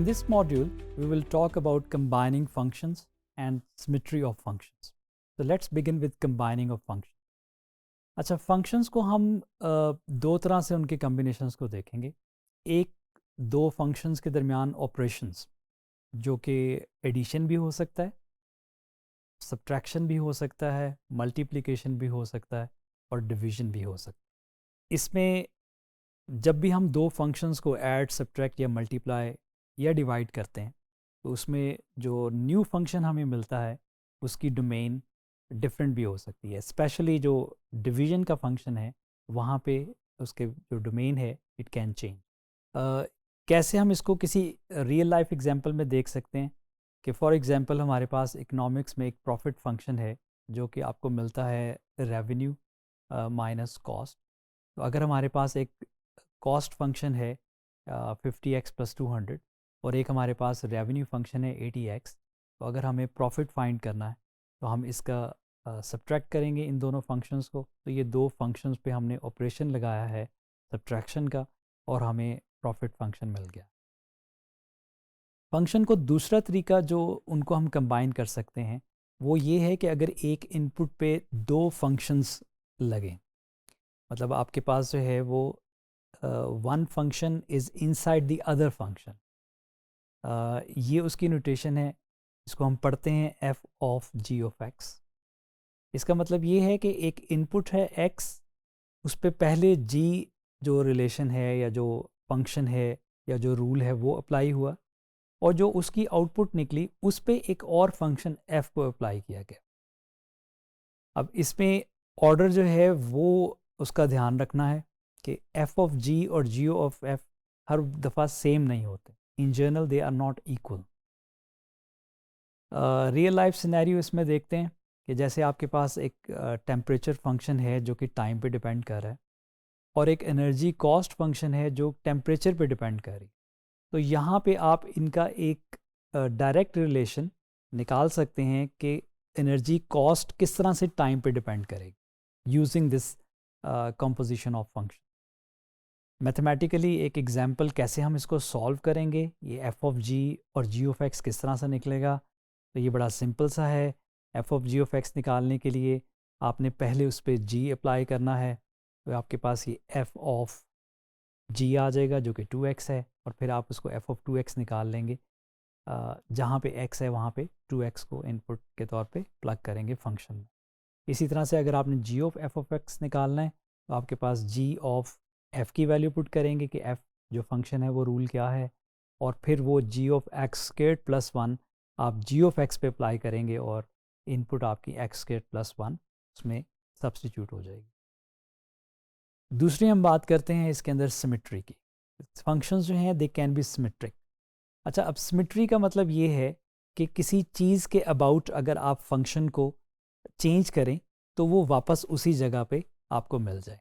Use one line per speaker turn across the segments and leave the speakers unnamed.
In this module, we will talk about combining functions and symmetry of functions. So let's begin with combining of functions. अच्छा, functions को हम दो तरह से उनके combinations को देखेंगे. एक दो functions के दरमियान operations जो कि addition भी हो सकता है, subtraction भी हो सकता है, multiplication भी हो सकता है और division भी हो सकता है. इसमें जब भी हम दो functions को add, subtract या multiply या डिवाइड करते हैं तो उसमें जो न्यू फंक्शन हमें मिलता है उसकी डोमेन डिफरेंट भी हो सकती है. स्पेशली जो डिवीजन का फंक्शन है वहाँ पे उसके जो डोमेन है इट कैन चेंज. कैसे हम इसको किसी रियल लाइफ एग्जांपल में देख सकते हैं कि फॉर एग्जांपल हमारे पास इकोनॉमिक्स में एक प्रॉफिट फंक्शन है जो कि आपको मिलता है रेवेन्यू माइनस कॉस्ट. तो अगर हमारे पास एक कॉस्ट फंक्शन है 50x + 200 और एक हमारे पास रेवेन्यू फंक्शन है 80x, तो अगर हमें प्रॉफिट फाइंड करना है तो हम इसका सब्ट्रैक्ट करेंगे इन दोनों फंक्शंस को. तो ये दो फंक्शंस पे हमने ऑपरेशन लगाया है सब्ट्रैक्शन का और हमें प्रॉफिट फंक्शन मिल गया. फंक्शन को दूसरा तरीका जो उनको हम कंबाइन कर सकते हैं वो ये है कि अगर एक इनपुट पे दो फंक्शंस लगें, मतलब आपके पास जो है वो one function is inside the other function. ये उसकी नोटेशन है, इसको हम पढ़ते हैं f of g of x. इसका मतलब ये है कि एक इनपुट है x, उस पे पहले g जो रिलेशन है या जो फंक्शन है या जो रूल है वो अप्लाई हुआ और जो उसकी आउटपुट निकली उस पे एक और फंक्शन f को अप्लाई किया गया. अब इसमें ऑर्डर जो है वो उसका ध्यान रखना है कि f ऑफ g और g ऑफ f हर दफ़ा सेम नहीं होते. In general they are not equal. Real life scenario इसमें देखते हैं कि जैसे आपके पास एक टेम्परेचर फंक्शन है जो कि टाइम पे डिपेंड कर रहा है और एक एनर्जी कॉस्ट फंक्शन है जो टेम्परेचर पे डिपेंड कर रही. तो यहाँ पे आप इनका एक डायरेक्ट रिलेशन निकाल सकते हैं कि एनर्जी कॉस्ट किस तरह से टाइम पे डिपेंड करेगी using this composition of function. Mathematically एक एग्जांपल कैसे हम इसको सॉल्व करेंगे, ये f ऑफ g और g ऑफ x किस तरह से निकलेगा. तो ये बड़ा सिंपल सा है. f of g of x निकालने के लिए आपने पहले उस पर g अप्लाई करना है, तो आपके पास ये f ऑफ g आ जाएगा जो कि 2x है और फिर आप उसको f ऑफ 2x निकाल लेंगे. जहाँ पे x है वहाँ पे 2x को इनपुट के तौर पे प्लग करेंगे फंक्शन में. इसी तरह से अगर आपने g of f of x निकालना है तो आपके पास g ऑफ f की वैल्यू पुट करेंगे कि f जो फंक्शन है वो रूल क्या है और फिर वो g ऑफ x² + 1 आप g ऑफ x पे अप्लाई करेंगे और इनपुट आपकी x² + 1 उसमें सब्स्टिट्यूट हो जाएगी. दूसरी हम बात करते हैं इसके अंदर सिमेट्री की. फंक्शंस जो हैं दे कैन बी सिमेट्रिक. अच्छा, अब सिमेट्री का मतलब ये है कि किसी चीज़ के अबाउट अगर आप फंक्शन को चेंज करें तो वो वापस उसी जगह पे आपको मिल जाए.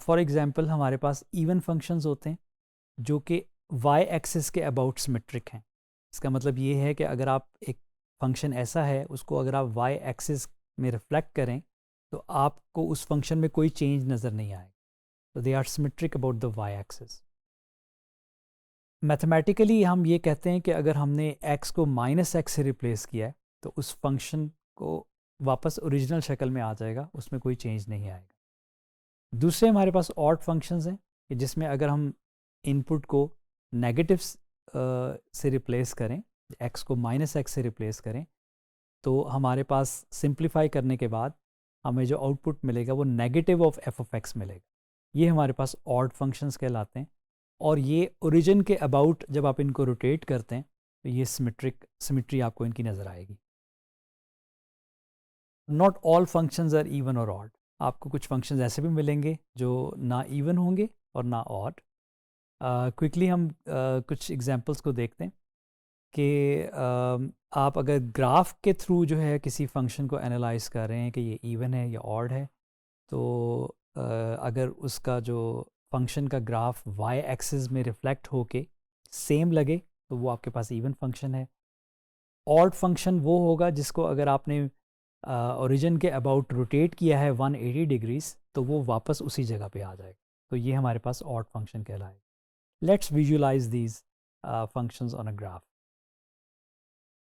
फॉर एग्ज़ाम्पल हमारे पास इवन फंक्शंस होते हैं जो कि वाई एक्सिस के अबाउट सिमेट्रिक हैं. इसका मतलब ये है कि अगर आप एक फंक्शन ऐसा है उसको अगर आप वाई एक्सिस में रिफ्लेक्ट करें तो आपको उस फंक्शन में कोई चेंज नज़र नहीं आएगा. तो they are symmetric about the Y axis. Mathematically हम ये कहते हैं कि अगर हमने x को -x से रिप्लेस किया है तो उस फंक्शन को वापस ओरिजिनल शक्ल में आ जाएगा, उसमें कोई चेंज नहीं आएगा. दूसरे हमारे पास ऑड फंक्शंस हैं कि जिसमें अगर हम इनपुट को नेगेटिव से रिप्लेस करें, x को -x से रिप्लेस करें, तो हमारे पास सिंप्लीफाई करने के बाद हमें जो आउटपुट मिलेगा वो negative of f of x मिलेगा. ये हमारे पास ऑड फंक्शंस कहलाते हैं और ये ओरिजिन के अबाउट जब आप इनको रोटेट करते हैं तो ये सिमेट्री आपको इनकी नज़र आएगी. Not all functions are even और ऑड. आपको कुछ फंक्शंस ऐसे भी मिलेंगे जो ना इवन होंगे और ना ऑड. क्विकली हम कुछ एग्जांपल्स को देखते हैं कि आप अगर ग्राफ के थ्रू जो है किसी फंक्शन को एनालाइज कर रहे हैं कि ये इवन है या ऑड है, तो अगर उसका जो फंक्शन का ग्राफ वाई एक्सिस में रिफ्लेक्ट होके सेम लगे तो वो आपके पास इवन फंक्शन है. ऑड फंक्शन वो होगा जिसको अगर आपने ओरिजिन के अबाउट रोटेट किया है 180 डिग्रीज तो वो वापस उसी जगह पे आ जाएगा. तो ये हमारे पास ऑड फंक्शन कहलाएगा. Let's visualize these. functions on a graph.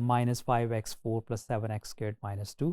-5x4 + 7x² -2.